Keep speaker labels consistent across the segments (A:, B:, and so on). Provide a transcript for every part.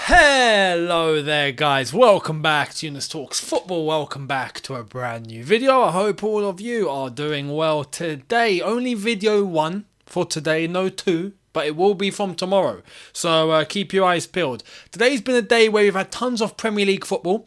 A: Hello there guys, welcome back to Younes Talks Football, welcome back to a brand new video. I hope all of you are doing well today. Only video 1 for today, no 2, but it will be from tomorrow. So keep your eyes peeled. Today's been a day where we've had tons of Premier League football.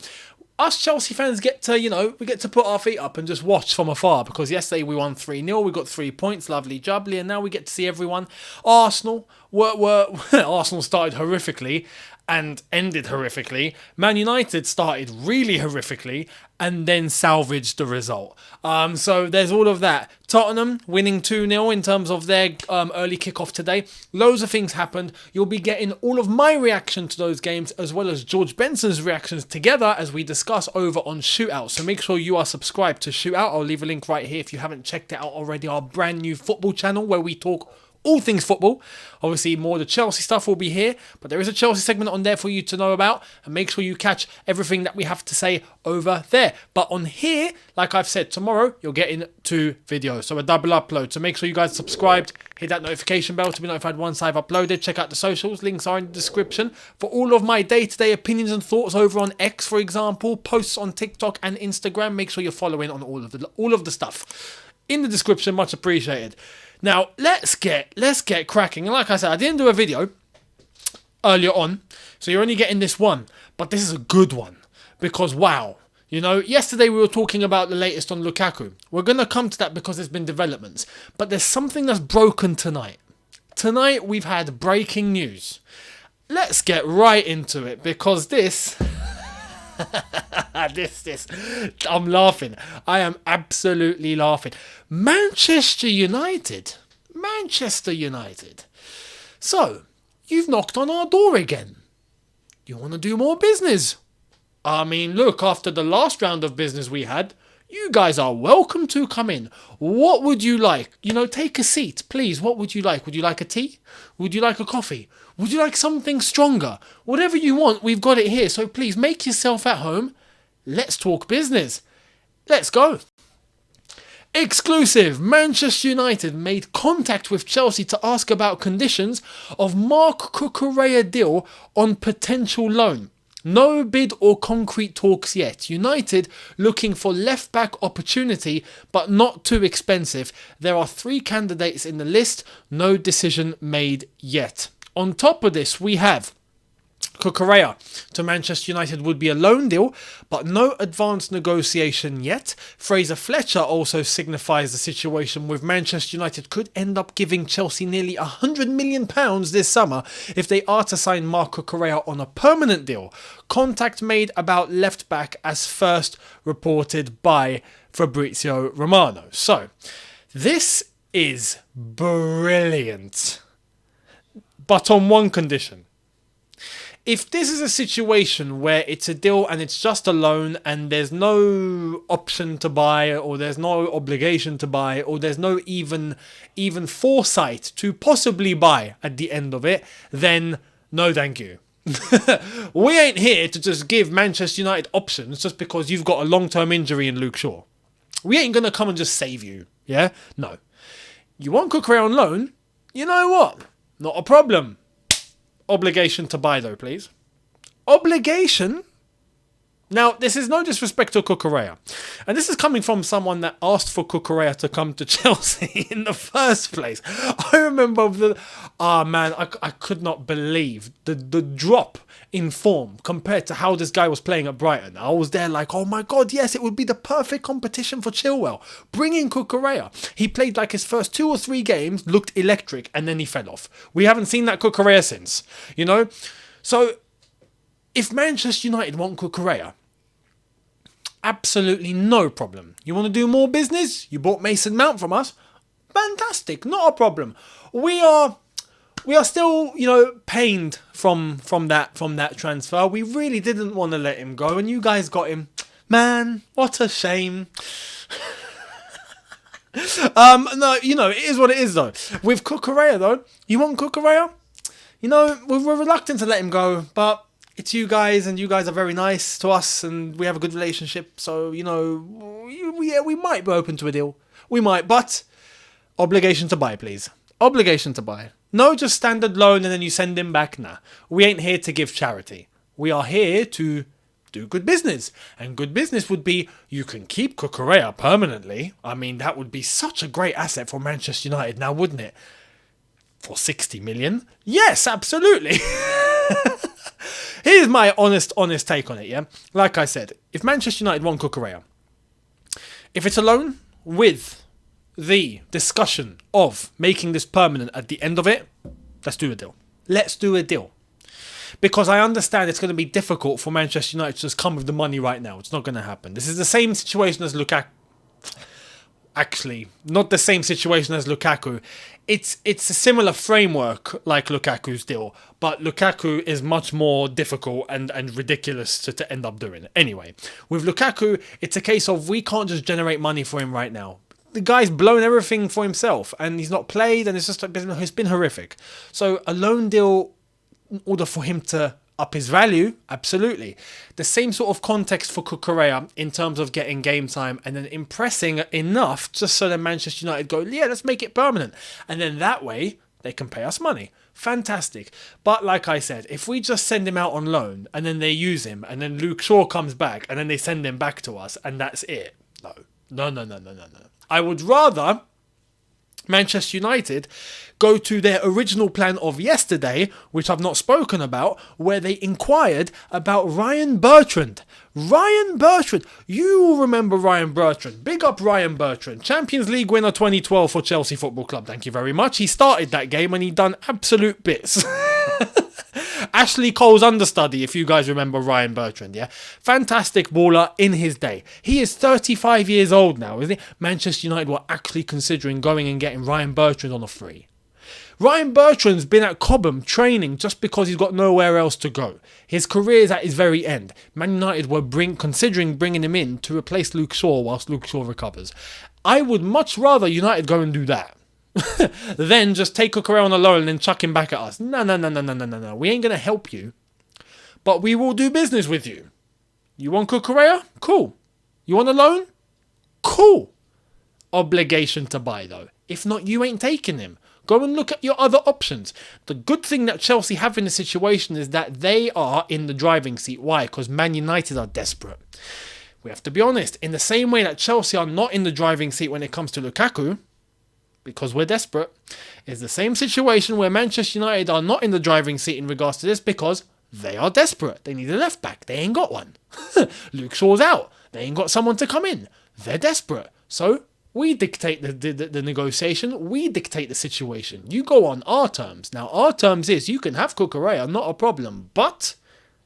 A: Us Chelsea fans get to, we get to put our feet up and just watch from afar because yesterday we won 3-0, we got 3 points, lovely jubbly, and now we get to see everyone. Arsenal Arsenal started horrifically and ended horrifically. Man United started really horrifically and then salvaged the result. So there's all of that. Tottenham winning 2-0 in terms of their early kickoff today. Loads of things happened. You'll be getting all of my reaction to those games as well as George Benson's reactions together as we discuss over on Shootout. So make sure you are subscribed to Shootout. I'll leave a link right here if you haven't checked it out already. Our brand new football channel where we talk all things football. Obviously more of the Chelsea stuff will be here, but there is a Chelsea segment on there for you to know about, and make sure you catch everything that we have to say over there. But on here, like I've said, tomorrow you're getting 2 videos, so a double upload. So make sure you guys subscribed, hit that notification bell to be notified once I've uploaded. Check out the socials, links are in the description for all of my day-to-day opinions and thoughts over on X, for example, posts on TikTok and Instagram. Make sure you're following on all of the stuff in the description, much appreciated. Now, let's get cracking. And like I said, I didn't do a video earlier on, so you're only getting this one. But this is a good one because, wow. Yesterday we were talking about the latest on Lukaku. We're going to come to that because there's been developments. But there's something that's broken tonight. Tonight we've had breaking news. Let's get right into it because this... I'm laughing. I am absolutely laughing. Manchester United. So, you've knocked on our door again. You want to do more business? I mean, look, after the last round of business we had, you guys are welcome to come in. What would you like? Take a seat, please. What would you like? Would you like a tea? Would you like a coffee? Would you like something stronger? Whatever you want, we've got it here. So please make yourself at home. Let's talk business. Let's go. Exclusive. Manchester United made contact with Chelsea to ask about conditions of Marc Cucurella deal on potential loan. No bid or concrete talks yet. United looking for left-back opportunity, but not too expensive. There are 3 candidates in the list. No decision made yet. On top of this, we have Cucurella to Manchester United would be a loan deal, but no advanced negotiation yet. Fraser Fletcher also signifies the situation with Manchester United could end up giving Chelsea nearly £100 million this summer if they are to sign Marc Cucurella on a permanent deal. Contact made about left back as first reported by Fabrizio Romano. So, this is brilliant. But on one condition. If this is a situation where it's a deal and it's just a loan and there's no option to buy or there's no obligation to buy or there's no even foresight to possibly buy at the end of it, then no thank you. We ain't here to just give Manchester United options just because you've got a long-term injury in Luke Shaw. We ain't going to come and just save you, yeah? No. You want Cucurella on loan? You know what? Not a problem. Obligation to buy though, please. Obligation? Now, this is no disrespect to Cucurella. And this is coming from someone that asked for Cucurella to come to Chelsea in the first place. I remember I could not believe the drop in form compared to how this guy was playing at Brighton. I was there like, oh my God, yes, it would be the perfect competition for Chilwell. Bring in Cucurella. He played like his first 2 or 3 games, looked electric, and then he fell off. We haven't seen that Cucurella since, So, if Manchester United want Cucurella, absolutely no problem. You want to do more business? You bought Mason Mount from us? Fantastic, not a problem. We are still, pained from that transfer. We really didn't want to let him go, and you guys got him. Man, what a shame. No, it is what it is though. With Cucurella though, you want Cucurella? We're reluctant to let him go, but it's you guys, and you guys are very nice to us, and we have a good relationship. So, we might be open to a deal. We might, but obligation to buy, please. Obligation to buy. No, just standard loan and then you send him back. Nah, we ain't here to give charity. We are here to do good business. And good business would be you can keep Cucurella permanently. I mean, that would be such a great asset for Manchester United now, wouldn't it? For 60 million? Yes, absolutely. Here's my honest take on it, yeah? Like I said, if Manchester United want Cucurella, if it's a loan with the discussion of making this permanent at the end of it, let's do a deal. Let's do a deal. Because I understand it's going to be difficult for Manchester United to just come with the money right now. It's not going to happen. This is the same situation as Lukaku. Actually, not the same situation as Lukaku. It's a similar framework like Lukaku's deal, but Lukaku is much more difficult and ridiculous to end up doing. Anyway, with Lukaku, it's a case of we can't just generate money for him right now. The guy's blown everything for himself, and he's not played, and it's been horrific. So a loan deal, in order for him to up his value, absolutely. The same sort of context for Cucurella in terms of getting game time and then impressing enough just so that Manchester United go, yeah, let's make it permanent. And then that way, they can pay us money. Fantastic. But like I said, if we just send him out on loan and then they use him and then Luke Shaw comes back and then they send him back to us and that's it. No. I would rather Manchester United go to their original plan of yesterday, which I've not spoken about, where they inquired about Ryan Bertrand. Ryan Bertrand. You will remember Ryan Bertrand. Big up Ryan Bertrand. Champions League winner 2012 for Chelsea Football Club. Thank you very much. He started that game and he done absolute bits. Ashley Cole's understudy, if you guys remember Ryan Bertrand, yeah? Fantastic baller in his day. He is 35 years old now, isn't he? Manchester United were actually considering going and getting Ryan Bertrand on a free. Ryan Bertrand's been at Cobham training just because he's got nowhere else to go. His career is at his very end. Man United were considering bringing him in to replace Luke Shaw whilst Luke Shaw recovers. I would much rather United go and do that. Then just take Cucurella on a loan and then chuck him back at us. No. We ain't going to help you. But we will do business with you. You want Cucurella? Cool. You want a loan? Cool. Obligation to buy though. If not, you ain't taking him. Go and look at your other options. The good thing that Chelsea have in the situation is that they are in the driving seat. Why? Because Man United are desperate. We have to be honest. In the same way that Chelsea are not in the driving seat when it comes to Lukaku, because we're desperate, is the same situation where Manchester United are not in the driving seat in regards to this because they are desperate. They need a left back. They ain't got one. Luke Shaw's out. They ain't got someone to come in. They're desperate. So we dictate the negotiation. We dictate the situation. You go on our terms. Now, our terms is you can have Cucurella, not a problem, but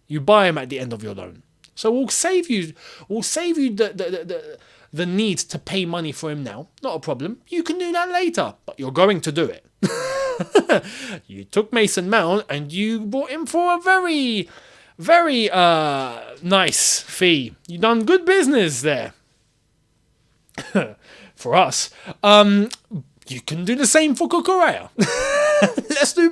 A: you buy him at the end of your loan. So we'll save you the need to pay money for him now. Not a problem. You can do that later, but you're going to do it. You took Mason Mount and you bought him for a very, very nice fee. You done good business there. For us. You can do the same for Cucurella. Let's do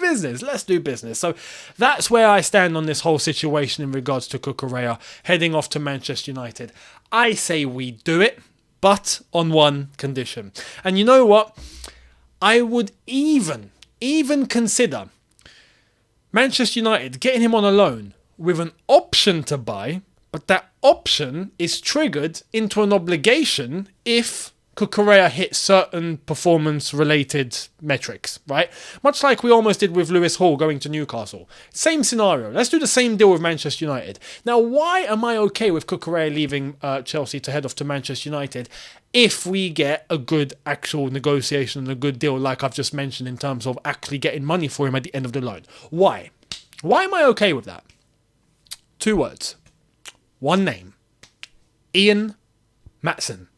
A: business. So that's where I stand on this whole situation in regards to Cucurella heading off to Manchester United. I say we do it, but on one condition. And you know what? I would even consider Manchester United getting him on a loan with an option to buy, but that option is triggered into an obligation if Cucurella hit certain performance-related metrics, right? Much like we almost did with Lewis Hall going to Newcastle. Same scenario. Let's do the same deal with Manchester United. Now, why am I okay with Cucurella leaving Chelsea to head off to Manchester United if we get a good actual negotiation and a good deal like I've just mentioned in terms of actually getting money for him at the end of the loan? Why? Why am I okay with that? 2 words. 1 name. Ian Matson.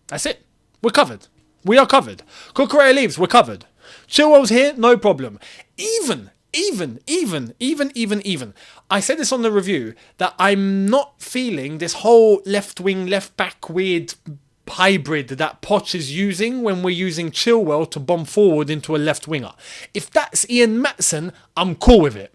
A: That's it. We're covered. We are covered. Cucurella leaves. We're covered. Chilwell's here. No problem. Even. I said this on the review that I'm not feeling this whole left wing, left back weird hybrid that Poch is using when we're using Chilwell to bomb forward into a left winger. If that's Ian Matson, I'm cool with it.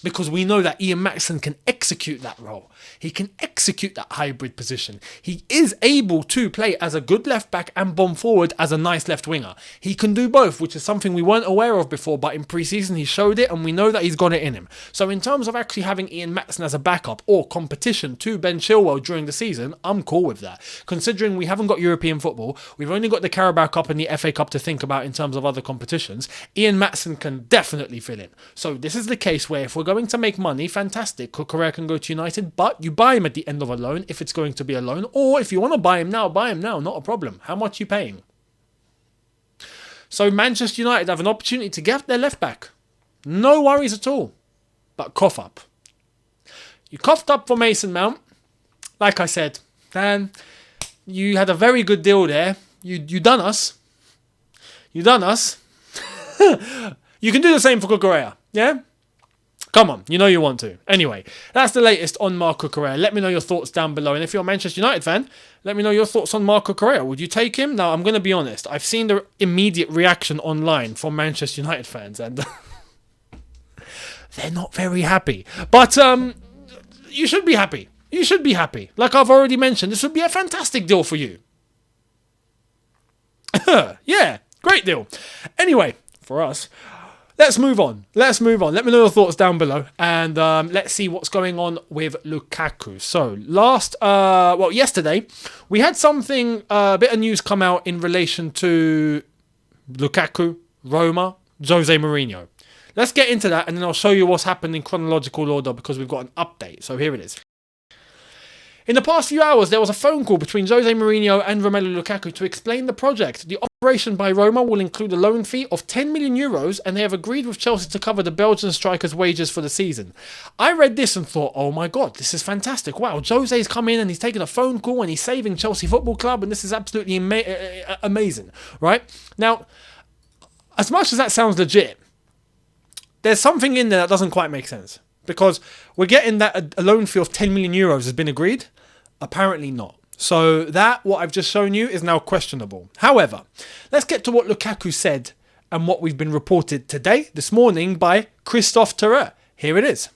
A: Because we know that Ian Maatsen can execute that role. He can execute that hybrid position. He is able to play as a good left back and bomb forward as a nice left winger. He can do both, which is something we weren't aware of before, but in pre-season he showed it and we know that he's got it in him. So in terms of actually having Ian Maatsen as a backup or competition to Ben Chilwell during the season, I'm cool with that. Considering we haven't got European football, we've only got the Carabao Cup and the FA Cup to think about in terms of other competitions, Ian Maatsen can definitely fill in. So this is the case where if we're going to make money, fantastic, CUCURELLA can go to United, but you buy him at the end of a loan if it's going to be a loan, or if you want to buy him now, not a problem. How much are you paying? So Manchester United have an opportunity to get their left back. No worries at all, but cough up. You coughed up for Mason Mount. Like I said, Dan, you had a very good deal there. You done us. You done us. You can do the same for CUCURELLA, yeah? Come on, you know you want to. Anyway, that's the latest on Marc CUCURELLA. Let me know your thoughts down below. And if you're a Manchester United fan, let me know your thoughts on Marc CUCURELLA. Would you take him? Now, I'm going to be honest. I've seen the immediate reaction online from Manchester United fans, and they're not very happy. But you should be happy. You should be happy. Like I've already mentioned, this would be a fantastic deal for you. Yeah, great deal. Anyway, for us, let's move on. Let me know your thoughts down below. And let's see what's going on with Lukaku. So, yesterday, we had a bit of news come out in relation to Lukaku, Roma, Jose Mourinho. Let's get into that and then I'll show you what's happened in chronological order because we've got an update. So here it is. In the past few hours, there was a phone call between Jose Mourinho and Romelu Lukaku to explain the project. The operation by Roma will include a loan fee of 10 million euros and they have agreed with Chelsea to cover the Belgian striker's wages for the season. I read this and thought, oh my God, this is fantastic. Wow, Jose's come in and he's taken a phone call and he's saving Chelsea Football Club and this is absolutely amazing, right? Now, as much as that sounds legit, there's something in there that doesn't quite make sense. Because we're getting that a loan fee of 10 million euros has been agreed. Apparently not. So what I've just shown you is now questionable. However, let's get to what Lukaku said and what we've been reported this morning by Christophe Terret. Here it is.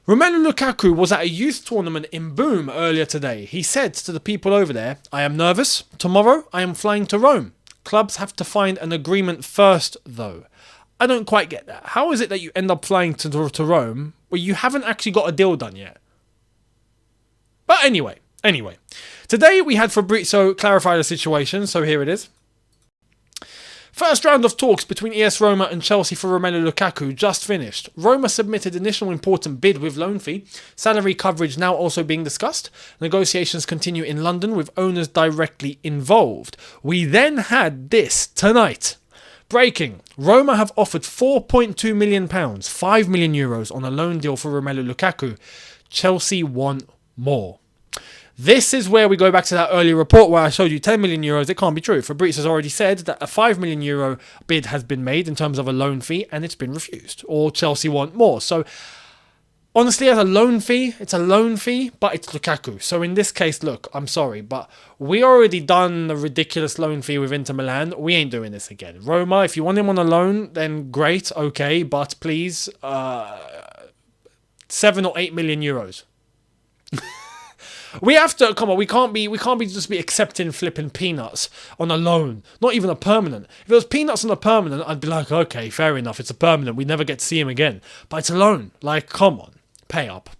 A: Romelu Lukaku was at a youth tournament in Boom earlier today. He said to the people over there, I am nervous. Tomorrow I am flying to Rome. Clubs have to find an agreement first though. I don't quite get that. How is it that you end up flying to Rome where you haven't actually got a deal done yet? But anyway. Today we had Fabrizio clarify the situation, so here it is. First round of talks between AS Roma and Chelsea for Romelu Lukaku just finished. Roma submitted initial important bid with loan fee. Salary coverage now also being discussed. Negotiations continue in London with owners directly involved. We then had this tonight. Breaking. Roma have offered £4.2 million, €5 million on a loan deal for Romelu Lukaku. Chelsea want more. This is where we go back to that earlier report where I showed you 10 million euros. It can't be true. Fabrice has already said that a 5 million euro bid has been made in terms of a loan fee and it's been refused. Or Chelsea want more. So honestly, as a loan fee, it's a loan fee, but it's Lukaku. So in this case, look, I'm sorry, but we already done a ridiculous loan fee with Inter Milan. We ain't doing this again. Roma, if you want him on a loan, then great, okay, but please, 7 or 8 million euros. We have to, come on, we can't be just be accepting flipping peanuts on a loan. Not even a permanent. If it was peanuts on a permanent, I'd be like, okay, fair enough, it's a permanent. We never get to see him again. But it's a loan. Like, come on, pay up.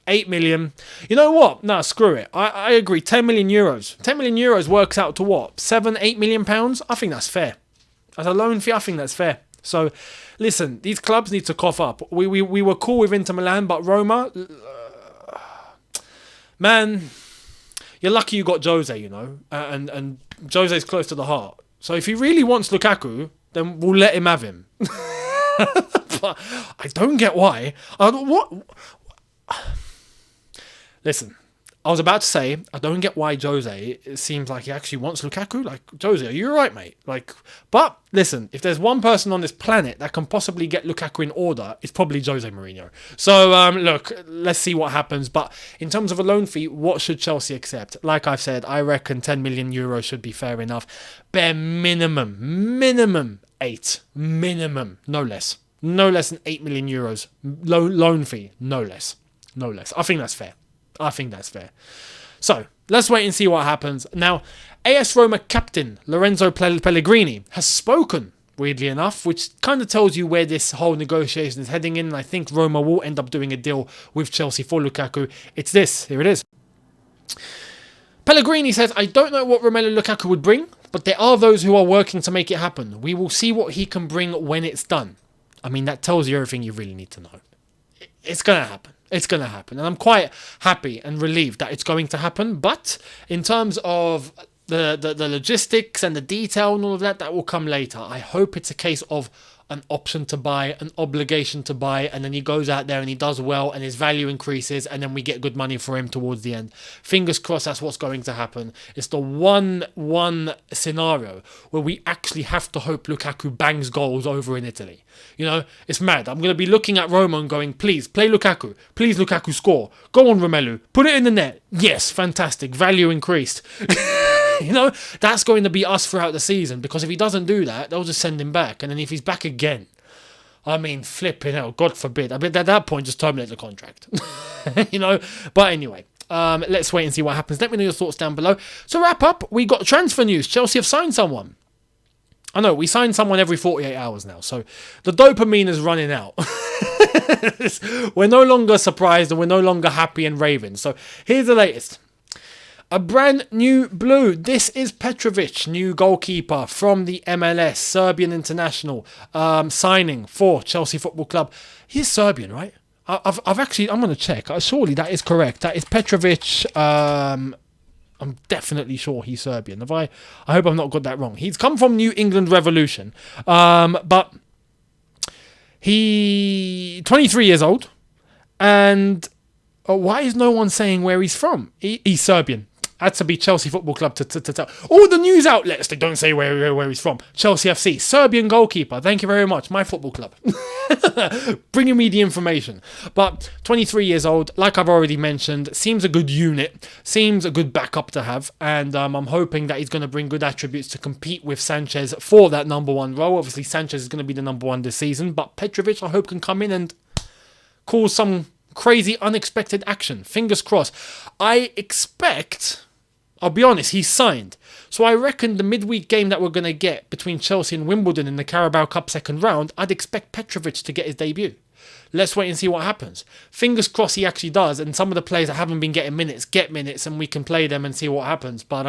A: 8 million. You know what? No, screw it. I agree. 10 million euros. 10 million euros works out to what? 7, 8 million pounds? I think that's fair. As a loan fee, I think that's fair. So, listen, these clubs need to cough up. We were cool with Inter Milan, but Roma... man, you're lucky you got Jose, you know, and Jose's close to the heart. So if he really wants Lukaku, then we'll let him have him. But I don't get why. Listen, I was about to say, I don't get why Jose, it seems like he actually wants Lukaku. Like, Jose, are you alright, mate? Like, but listen, if there's one person on this planet that can possibly get Lukaku in order, it's probably Jose Mourinho. So, look, let's see what happens. But in terms of a loan fee, what should Chelsea accept? Like I've said, I reckon 10 million euros should be fair enough. Bare minimum 8. Minimum, no less. No less than 8 million euros. Loan fee. No less. No less. I think that's fair. I think that's fair. So, let's wait and see what happens. Now, AS Roma captain Lorenzo Pellegrini has spoken, weirdly enough, which kind of tells you where this whole negotiation is heading in. And I think Roma will end up doing a deal with Chelsea for Lukaku. It's this. Here it is. Pellegrini says, I don't know what Romelu Lukaku would bring, but there are those who are working to make it happen. We will see what he can bring when it's done. I mean, that tells you everything you really need to know. It's going to happen. It's going to happen. And I'm quite happy and relieved that it's going to happen. But in terms of the logistics and the detail and all of that, that will come later. I hope it's a case of an option to buy, an obligation to buy, and then he goes out there and he does well and his value increases and then we get good money for him towards the end. Fingers crossed that's what's going to happen. It's the one scenario where we actually have to hope Lukaku bangs goals over in Italy. You know, it's mad. I'm going to be looking at Roma and going, please, play Lukaku. Please, Lukaku, score. Go on, Romelu. Put it in the net. Yes, fantastic. Value increased. You know, that's going to be us throughout the season, because if he doesn't do that, they'll just send him back. And then if he's back again, I mean, flipping hell, God forbid. I mean, at that point, just terminate the contract. You know, but anyway. Let's wait and see what happens. Let me know your thoughts down below. So wrap up, we got transfer news. Chelsea have signed someone. I know, we sign someone every 48 hours now, so the dopamine is running out. We're no longer surprised and we're no longer happy and raving. So here's the latest. A brand new blue. This is Petrovic, new goalkeeper from the MLS, Serbian international, signing for Chelsea Football Club. He's Serbian, right? I've actually, I'm going to check. Surely that is correct. That is Petrovic. I'm definitely sure he's Serbian. I hope I've not got that wrong. He's come from New England Revolution. But he 23 years old. And why is no one saying where he's from? He's Serbian. Had to be Chelsea Football Club to tell. All the news outlets, they don't say where he's from. Chelsea FC, Serbian goalkeeper. Thank you very much. My football club. Bringing me the information. But 23 years old, like I've already mentioned, seems a good unit. Seems a good backup to have. And I'm hoping that he's going to bring good attributes to compete with Sanchez for that number one role. Obviously, Sanchez is going to be the number one this season. But Petrovic, I hope, can come in and cause some crazy, unexpected action. Fingers crossed. I expect... I'll be honest, he's signed. So I reckon the midweek game that we're going to get between Chelsea and Wimbledon in the Carabao Cup second round, I'd expect Petrovic to get his debut. Let's wait and see what happens. Fingers crossed he actually does, and some of the players that haven't been getting minutes get minutes, and we can play them and see what happens. But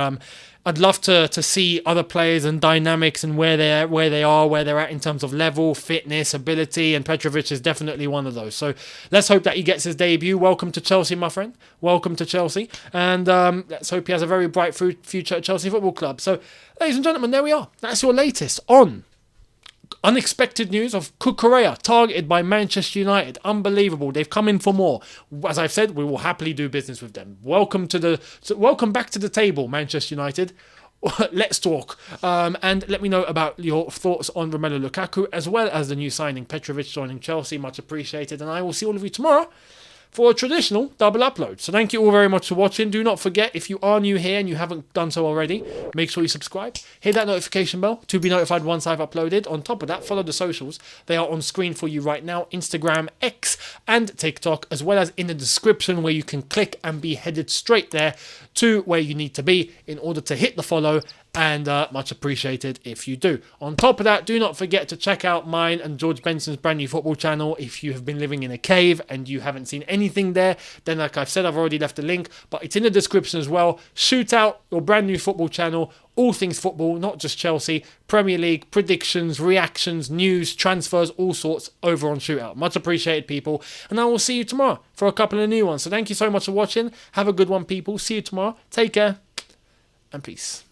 A: I'd love to see other players and dynamics and where they're at in terms of level, fitness, ability, and Petrovic is definitely one of those. So let's hope that he gets his debut. Welcome to Chelsea, my friend. Welcome to Chelsea. And let's hope he has a very bright future at Chelsea Football Club. So, ladies and gentlemen, there we are. That's your latest on unexpected news of CUCURELLA targeted by Manchester United. Unbelievable. They've come in for more. As I've said, we will happily do business with them. Welcome back to the table, Manchester United. Let's talk. And let me know about your thoughts on Romelu Lukaku, as well as the new signing, Petrovic joining Chelsea. Much appreciated. And I will see all of you tomorrow for a traditional double upload. So thank you all very much for watching. Do not forget, if you are new here and you haven't done so already, make sure you subscribe. Hit that notification bell to be notified once I've uploaded. On top of that, follow the socials. They are on screen for you right now. Instagram, X, and TikTok, as well as in the description, where you can click and be headed straight there to where you need to be in order to hit the follow, and much appreciated if you do. On top of that, do not forget to check out mine and George Benson's brand new football channel. If you have been living in a cave and you haven't seen anything there, then like I've said, I've already left a link, but it's in the description as well. Shoot out your brand new football channel, all things football, not just Chelsea, Premier League, predictions, reactions, news, transfers, all sorts over on Shootout. Much appreciated, people. And I will see you tomorrow for a couple of new ones. So thank you so much for watching. Have a good one, people. See you tomorrow. Take care and peace.